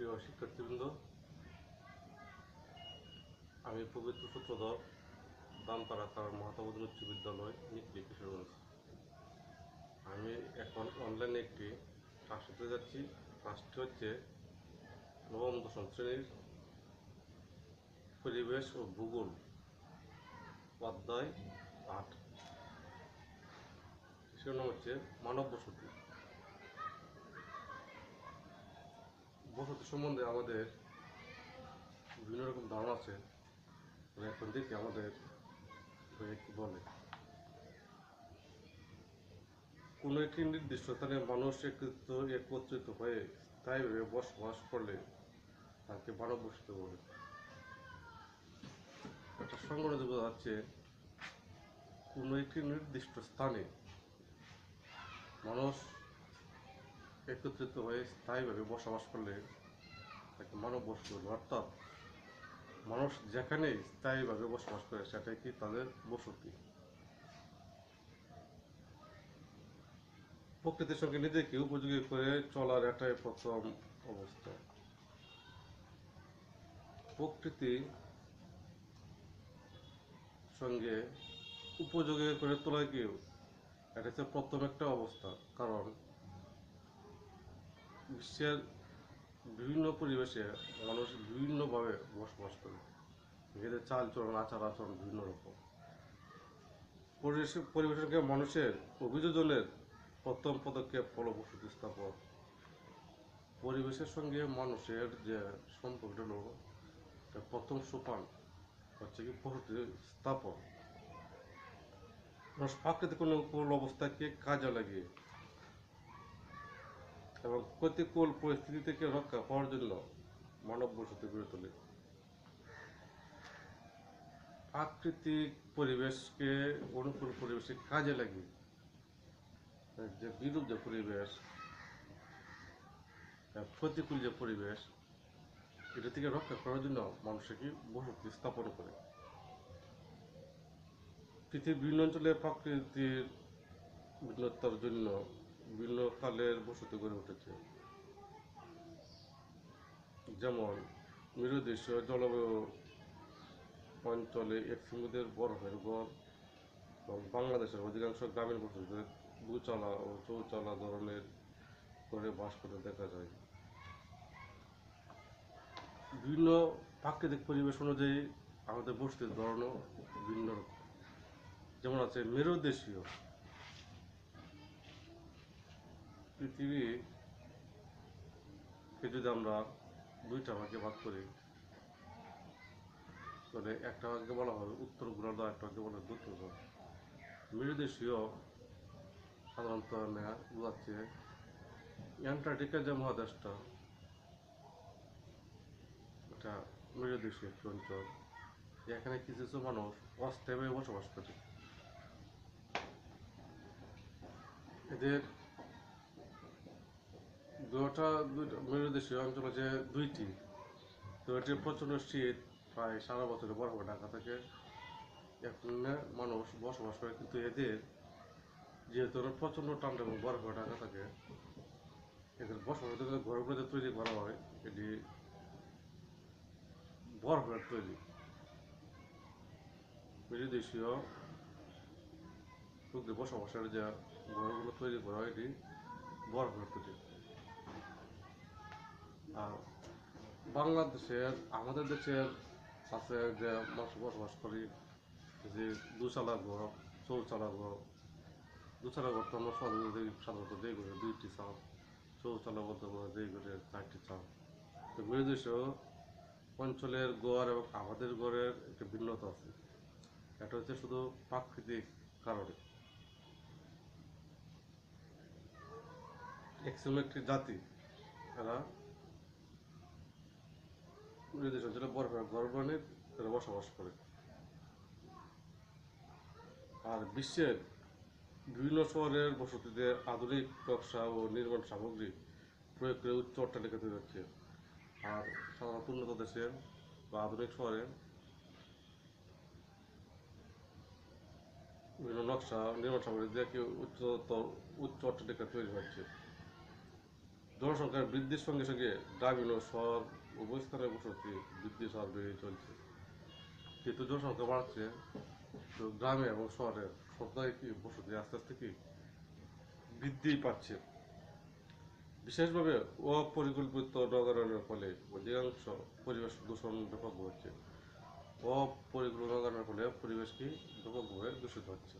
প্রিয় শিক্ষার্থীবৃন্দ, আমি পবিত্র সূত্রধর দামপাড়া কারণ মহাত্মা উচ্চ বিদ্যালয় নিকলি কিশোরগঞ্জ। আমি এখন অনলাইনে একটি ক্লাস হতে যাচ্ছি। ক্লাসটি হচ্ছে নবম দশম শ্রেণীর পরিবেশ ও ভূগোল অধ্যায় 8। সেটা হচ্ছে মানব বসতি। বসতি সম্বন্ধে আমাদের বিভিন্ন রকম ধারণা আছে। এখন দেখি আমাদের কি বলে। কোনো একটি নির্দিষ্ট স্থানে মানুষ একত্রিত হয়ে স্থায়ীভাবে বসবাস করলে তাকে মানব বসতি বলে। একটা সংগঠনে বোঝা যাচ্ছে কোনো একটি নির্দিষ্ট স্থানে মানুষ একত্রিত হয়ে স্থায়ীভাবে বসবাস করলে তাকে মানব বসতি বলে। অর্থাৎ মানুষ যেখানেই স্থায়ীভাবে বসবাস করে সেটাই কি তাদের বসতি। প্রকৃতির সঙ্গে নিজেকে উপযোগী করে চলার এটাই প্রথম অবস্থা। প্রকৃতির সঙ্গে উপযোগী করে তোলা কি এটা হচ্ছে প্রথম একটা অবস্থা। কারণ বিশ্বের বিভিন্ন পরিবেশে মানুষ বিভিন্নভাবে বসবাস করে, এদের চালচলন আচার আচরণ বিভিন্ন রকম। পরিবেশের সঙ্গে মানুষের অভিযোজনের প্রথম পদক্ষেপ হলো বসতি স্থাপন। পরিবেশের সঙ্গে মানুষের যে সম্পর্ক হলো প্রথম সোপান হচ্ছে কি বসতি স্থাপন। মানুষ প্রাকৃতিক অনুকূল অবস্থাকে কাজে লাগিয়ে এবং প্রতিকূল পরিস্থিতি থেকে রক্ষা পাওয়ার জন্য মানব বসতি গড়ে তোলে। প্রাকৃতিক পরিবেশকে অনুকূল পরিবেশে কাজে লাগিয়ে যে বিরূপ যে পরিবেশ, প্রতিকূল যে পরিবেশ, এটা থেকে রক্ষা করার জন্য মানুষকে বসতি স্থাপন করে। পৃথিবীর বিভিন্ন অঞ্চলে প্রকৃতির ভিন্নতার জন্য বিভিন্ন কালের বসতি গড়ে উঠেছে। যেমন মেরুদেশীয় জলবায়ু অঞ্চলে এক্সিমুদের বরফের গড় এবং বাংলাদেশের অধিকাংশ গ্রামীণ বসতিতে দুচালা ও চৌচালা ধরনের করে বাস করতে দেখা যায়। বিভিন্ন প্রাকৃতিক পরিবেশ অনুযায়ী আমাদের বসতির ধরনও ভিন্ন রকম। যেমন আছে মেরুদেশীয়। পৃথিবীকে যদি আমরা দুইটা ভাগে ভাগ করি, তাহলে একটা ভাগে বলা হয় উত্তর গোলার্ধ, একটা ভাগে বলা হয় দক্ষিণ গোলার্ধ। মেরুদেশীয় সাধারণত বোঝাচ্ছে অ্যান্টার্কটিকা যে মহাদেশটা, এটা মেরুদেশীয় একটি অঞ্চল। এখানে কিছু কিছু মানুষ অস্থায়ীভাবে বসবাস করে। এদের দুটা মেরুদেশীয় অঞ্চল আছে দুইটি। তো এটি প্রচণ্ড শীত, প্রায় সারা বছরে বরফে ঢাকা থাকে। এখানে মানুষ বসবাস করে, কিন্তু এদের যেহেতু প্রচণ্ড ঠান্ডা এবং বরফে ঢাকা থাকে, এদের বসবাসের জন্য ঘরগুলো তৈরি করা হয় এটি বরফের তৈরি। মেরুদেশীয় লোকদের বসবাসের যে ঘরগুলো তৈরি করা হয় এটি বরফের তৈরি। আর বাংলাদেশের আমাদের দেশের আছে যে মানুষ বসবাস করি যে দুচালা ঘর, চৌচালা ঘর। দুচালা ঘর তো আমরা সাধারণত যেই ঘরে দুইটি চাল, চৌচালা বলতে যেই ঘরে চারটি চাল। তো মেরুদেশীয় অঞ্চলের গড় এবং আমাদের গড়ের একটা ভিন্নতা আছে। এটা হচ্ছে শুধু প্রাকৃতিক কারণে। এক্সিম একটি জাতি, এরা মেরুদেশ অঞ্চলে বরফের গড় বানিয়ে এরা বসবাস করে। আর বিশ্বের বিভিন্ন শহরের বসতিতে আধুনিক নকশা ও নির্মাণ সামগ্রী প্রয়োগ করে উচ্চ অট্টালিকা তৈরি হচ্ছে। আর সাধারণত উন্নত দেশের বা আধুনিক শহরে বিভিন্ন নকশা নির্মাণ সামগ্রী দিয়ে উচ্চ অট্টালিকা তৈরি হচ্ছে। জনসংখ্যার বৃদ্ধির সঙ্গে সঙ্গে গ্রামীণ ও শহর উভয় স্থানে বসতি বৃদ্ধির হার বেড়ে চলছে। যেহেতু জনসংখ্যা বাড়ছে, তো গ্রামে এবং শহরে সপ্তাহে কি বসতি আস্তে আস্তে কি বৃদ্ধি পাচ্ছে। বিশেষভাবে অপরিকল্পিত নগরায়নের ফলে অধিকাংশ পরিবেশ দূষণ ব্যাপক হচ্ছে। অপরিকল্পিত নগরায়নের ফলে পরিবেশ কি ব্যাপকভাবে দূষিত হচ্ছে।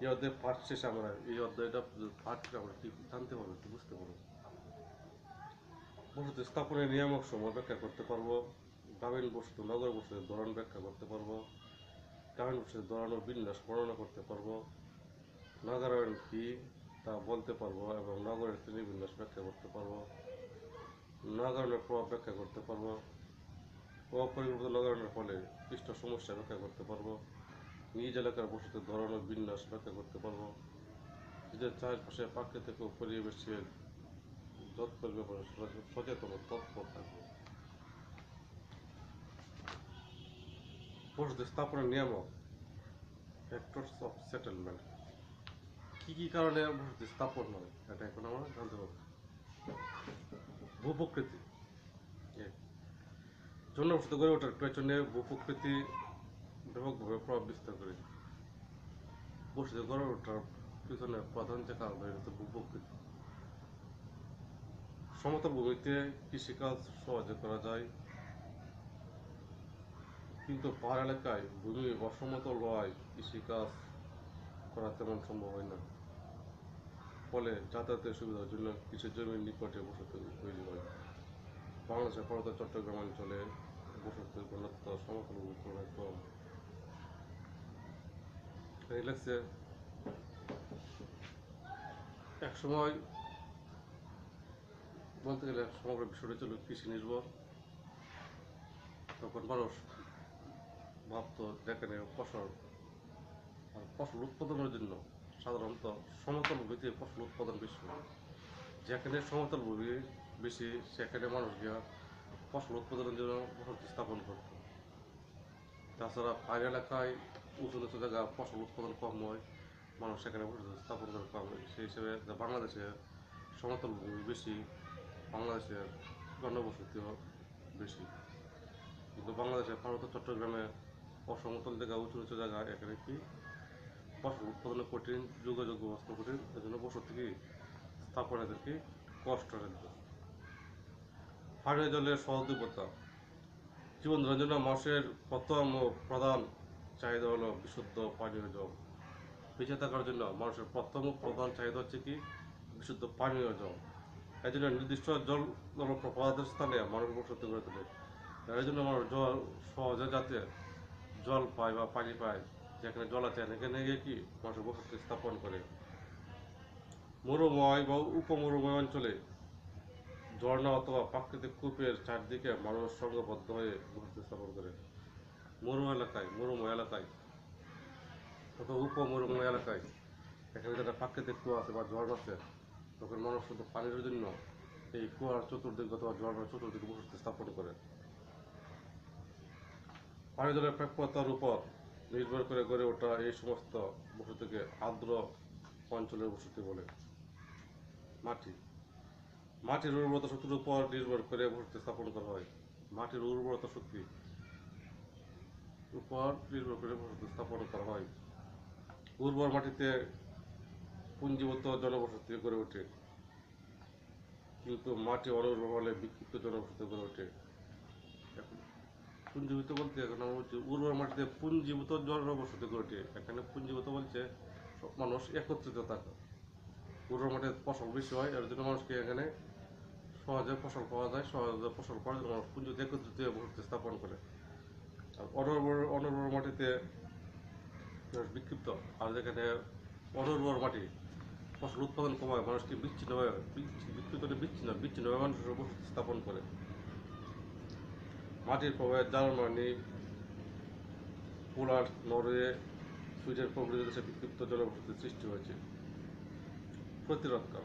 এই অধ্যায় পাঠ শেষে আমরা এই অধ্যায়টা পাঠ শেষে আমরা কি জানতে পারবো, কি বুঝতে পারবো। বসতি স্থাপনের নিয়ামক সমূহ ব্যাখ্যা করতে পারবো। গ্রামীণ বসতি নগর বসতির ধরন ব্যাখ্যা করতে পারবো। গ্রামীণ বসতির ধরন ও বিন্যাস বর্ণনা করতে পারবো। নগরায়ন কি তা বলতে পারবো এবং নগরের শ্রেণীবিন্যাস ব্যাখ্যা করতে পারবো। নগরায়নের প্রভাব ব্যাখ্যা করতে পারবো। অপরিকল্পিত নগরায়নের ফলে সৃষ্ট সমস্যা ব্যাখ্যা করতে পারবো। নিজ এলাকার বসতির ধরন ও বিন্যাস ব্যাখ্যা করতে পারবো। নিজের চারপাশে প্রাকৃতিক ও পরিবেশের যত্নের ব্যাপারে সচেতন ও তৎপর থাকবো। বসতি স্থাপনের নিয়ামক, ফ্যাক্টরস অফ সেটেলমেন্ট, কি কি কারণে বসতি স্থাপন হয় এটা এখন আমরা জানতে পারবো। ভূপ্রকৃতি, জনবসতি গড়ে ওঠার পেছনে ভূপ্রকৃতি ব্যাপকভাবে প্রভাব বিস্তার করে। বসতি গড়ে ওঠার পিছনে প্রধান যে কারণ হচ্ছে ভূপ্রকৃতি। সমতল ভূমিতে কৃষিকাজ সহজে করা যায়, কিন্তু পাহাড় এলাকায় ভূমি অসমতল হওয়ায় কৃষিকাজ করা তেমন সম্ভব হয় না। ফলে যাতায়াতের সুবিধার জন্য কৃষি জমির নিকটে বসতি তৈরি হয়। বাংলাদেশের পার্বত্য চট্টগ্রাম অঞ্চলে বসতির ঘনত্ব সমতল ভূমির তুলনায় কম। এক সময় বলতে গেলে সমগ্র বিষয়টা ছিল কৃষি নির্ভর। তখন মানুষ ভাবতো যেখানে ফসল উৎপাদনের জন্য সাধারণত সমতল ভূমিতে ফসল উৎপাদন বেশি হয়। যেখানে সমতল ভূমি বেশি সেখানে মানুষ গিয়া ফসল উৎপাদনের জন্য বসতি স্থাপন করত। তাছাড়া পাহাড়ি এলাকায় উঁচু নিচু জায়গা ফসল উৎপাদন কম হয়, মানুষ সেখানে বসতি স্থাপন করে কম হয়। সেই হিসেবে বাংলাদেশে সমতল ভূমি বেশি, বাংলাদেশের জনবসতিও বেশি। কিন্তু বাংলাদেশের পার্বত্য চট্টগ্রামে অসমতল জায়গা, উঁচু নিচু জায়গা, এখানে কি ফসল উৎপাদনে কঠিন, যোগাযোগ ব্যবস্থা কঠিন, এজন্য বসতি কি স্থাপন এদেরকে কষ্ট সাধ্য। পানীয় জলের সহজলভ্যতা, জীবন ধারণের জন্য মানুষের প্রথম ও প্রধান চাহিদা হলো বিশুদ্ধ পানীয় জল। বেঁচে থাকার জন্য মানুষের প্রথম ও প্রধান চাহিদা হচ্ছে কি বিশুদ্ধ পানীয় জল। এই জন্য নির্দিষ্ট জলপ্রপাতের স্থানে মানুষ বসতি গড়ে তোলে। এর জন্য মানুষ জল সহজে যাতে জল পায় বা পানি পায়, যেখানে জল আছে সেখানে গিয়ে কি মানুষ বসতি স্থাপন করে। মরুময় বা উপমরুময় অঞ্চলে ঝর্ণা অথবা প্রাকৃতিক কূপের চারদিকে মানুষ সংঘবদ্ধ হয়ে বসতি স্থাপন করে। মরুময় এলাকায় অথবা উপমরুময় এলাকায় এখানে যারা প্রাকৃতিক কুয়া আছে বা ঝর্ণা আছে, তখন মানুষ শুধু পানির জন্য এই কুয়ার চতুর্দিকে অথবা ঝর্ণার চতুর্দিকে বসতি স্থাপন করে। পানীয় জলের প্রাপ্যতার উপর নির্ভর করে গড়ে ওঠা এই সমস্ত বসতিকে আর্দ্র অঞ্চলের বসতি বলে। মাটির উর্বরতা শক্তির উপর নির্ভর করে বসতি স্থাপন করা হয়। মাটির উর্বরতা শক্তির উপর নির্ভর করে বসতি স্থাপন করা হয়। উর্বর মাটিতে পুঞ্জীভূত জনবসতি গড়ে ওঠে, কিন্তু মাটি অনুর্বর হলে বিক্ষিপ্ত জনবসতি গড়ে ওঠে। পুঞ্জীভূত বলতে এখন আমরা বলছি উর্বর মাটিতে পুঞ্জীভূত জনবসতি গড়ে ওঠে। এখানে পুঞ্জীভূত বলছে সব মানুষ একত্রিত থাকে। উর্বর মাটিতে ফসল বেশি হয়, এর জন্য মানুষকে এখানে সহজে ফসল পাওয়া যায়, সহজে ফসল পাওয়ার জন্য মানুষ পুঞ্জিতে একত্রিত হয়ে বসতি স্থাপন করে। আর অনুর্বর মাটিতে বিক্ষিপ্ত, আর যেখানে অনুর্বর মাটি ফসল উৎপাদন কমায়, মানুষকে বিচ্ছিন্নভাবে মানুষের বসতি স্থাপন করে। মাটির প্রভাবে জার্মানি, পোল্যান্ড, নরওয়ে, সুইডেন প্রভৃতি দেশে বিক্ষিপ্ত জনবসতির সৃষ্টি হয়েছে। প্রতিরক্ষা,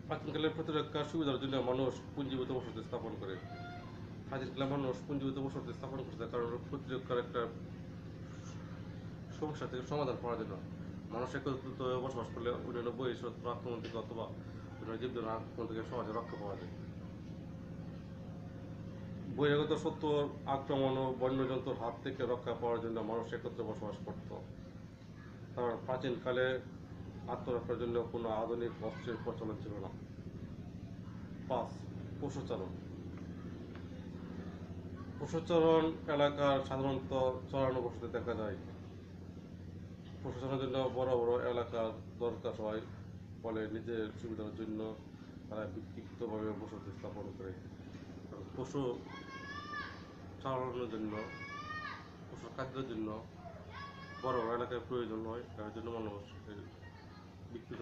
প্রাচীনকালের প্রতিরক্ষার সুবিধার জন্য মানুষ পুঞ্জীভূত বসতি স্থাপন করে। প্রাচীনকালে মানুষ পুঞ্জীভূত বসতি স্থাপন করতে, কারণ প্রতিরক্ষার একটা সমস্যা থেকে সমাধান করার জন্য। মানুষ একত্রিত হয়ে বসবাস করলে অন্যান্য বহিঃশত্রু আক্রমণ থেকে অথবা অন্যান্য জীবজন্তু আক্রমণ থেকে সহজে রক্ষা পাওয়া যায়। বহিরাগত শত্রুর আক্রমণ ও বন্যজন্তুর হাত থেকে রক্ষা পাওয়ার জন্য মানুষ একত্রে বসবাস করত। কারণ প্রাচীনকালে আত্মরক্ষার জন্য কোনো আধুনিক অস্ত্রের প্রচলন ছিল না। 5. পশুচারণ। পশুচারণ এলাকার সাধারণত চরানো বসতি দেখা যায়। পশুচারণের জন্য বড় বড় এলাকার দরকার হয়, ফলে নিজের সুবিধার জন্য তারা বিক্ষিপ্তভাবে বসতি স্থাপন করে। পশু চালানোর জন্য, পশুর খাদ্যের জন্য বড় বড় এলাকায় প্রয়োজন হয়, তার জন্য মানুষ বিচ্ছিন্ন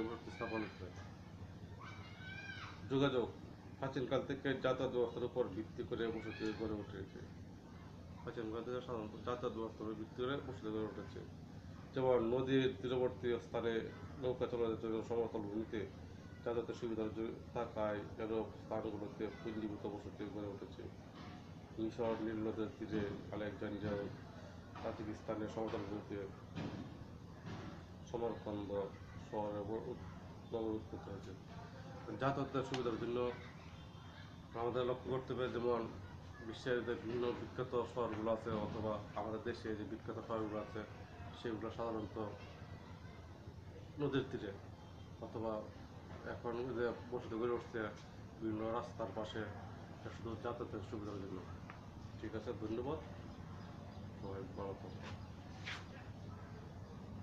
বসতি স্থাপন করে। যোগাযোগ। প্রাচীনকাল থেকে যাতায়াত ব্যবস্থার উপর ভিত্তি করে বসতি গড়ে উঠেছে। প্রাচীনকাল থেকে সাধারণত যাতায়াত ব্যবস্থার উপর ভিত্তি করে বসতি গড়ে উঠেছে। যেমন নদীর তীরবর্তী স্থানে নৌকা চলাচলের জন্য সমতল ভূমিতে যাতায়াতের সুবিধা থাকায় এরূপ স্থানগুলোতে পুঞ্জীভূত বসতি গড়ে উঠেছে। মিশর, নীল নদের তীরে, আলেকজান্দ্রিয়া, তাজিকিস্তানের সমতল ভূমিতে সমরকন্দ শহরের নগর উৎপত্তি হয়েছে। যাতায়াতের সুবিধার জন্য আমাদের লক্ষ্য করতে হবে, যেমন বিশ্বের যে বিভিন্ন বিখ্যাত শহরগুলো আছে অথবা আমাদের দেশে যে বিখ্যাত শহরগুলো আছে সেগুলো সাধারণত নদীর তীরে অথবা এখন যে বসতি গড়ে উঠছে বিভিন্ন রাস্তার পাশে, শুধু যাতায়াতের সুবিধার জন্য। ঠিক আছে, ধন্যবাদ, সবাই ভালো থাকুন।